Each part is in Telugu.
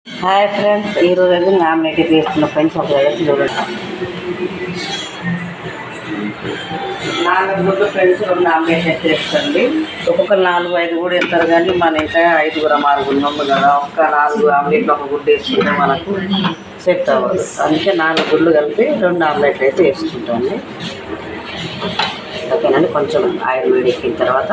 హాయ్ ఫ్రెండ్స్, ఈరోజు అయితే ఆమ్లెట్ తీసుకున్న ఫ్రెండ్స్ ఒక చూడండి. 4 గుడ్లు ఫ్రెండ్స్ 2 ఆమ్లెట్ అయితే వేసుకోండి. ఒక్కొక్క 4-5 కూడా వేస్తారు, కానీ మనైతే 5-6 ఉన్నాము కదా. ఒక్క 4 ఆమ్లెట్లు ఒక గుడ్డు వేసుకుంటే మనకు సెట్ అవ్వదు. అందుకే 4 గుడ్లు కలిపి 2 ఆమ్లెట్లు అయితే వేసుకుంటాండి. ఓకేనండి. కొంచెం ఆయిల్ వేడెక్కిన తర్వాత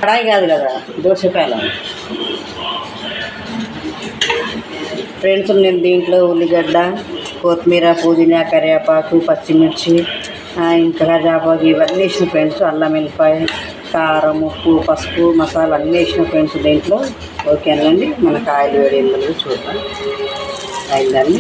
కడాయి కాదు కదా, దోసకాయలు ఫ్రెండ్స్. నేను దీంట్లో ఉల్లిగడ్డ, కొత్తిమీర, పుదీనా, కరివేపాకు, పచ్చిమిర్చి, ఇంకా కరివేపాకు ఇవన్నీ వేసిన ఫ్రెండ్స్. అల్లం వెల్లిపాయ, కారం, ఉప్పు, పసుపు, మసాలా అన్నీ వేసిన ఫ్రెండ్స్ దీంట్లో. ఓకేనండి. మనకు ఆయిల్ వేడి చూద్దాం. అయిందండి.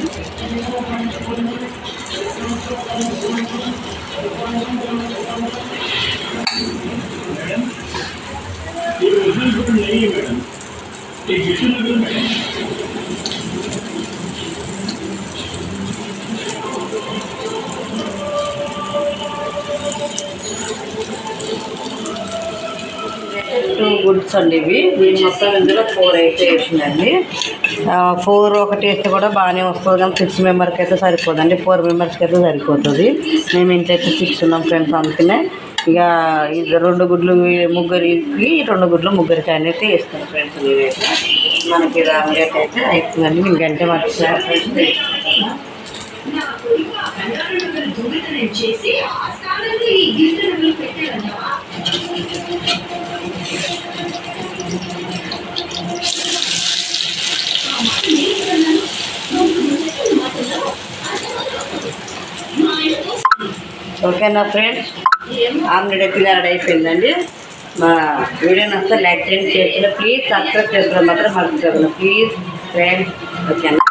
గుడ్స్ అండి ఇవి. దీని మొత్తం ఇందులో 4 అయితే వేసిందండి. 4 ఒకటి వేస్తే కూడా బాగానే వస్తుంది, కానీ 6 మెంబర్స్కి అయితే సరిపోదండి. 4 మెంబర్స్కి అయితే సరిపోతుంది. మేము ఇంతైతే 6 ఉన్నాం ఫ్రెండ్స్. అందుకనే ఇక 2 గుడ్లు ముగ్గురికి, 2 గుడ్లు ముగ్గురికి అనేది వేస్తాం ఫ్రెండ్స్. నేనైతే మనకి ఇది ఆమ్లెట్ అయితే అవుతుందండి. ఇంకంటే మర్చిపోయారు ఫ్రెండ్స్. ఓకేనా ఫ్రెండ్స్, ఆమ్లెట్ అయితే రెడీ అయిపోయిందండి. మా వీడియో నచ్చితే లైక్ చేయండి, షేర్ చేయండి. ప్లీజ్ సబ్స్క్రైబ్ చేసుకోవడం మాత్రం మర్చిపోకండి ప్లీజ్ ఫ్రెండ్స్. ఓకేనా.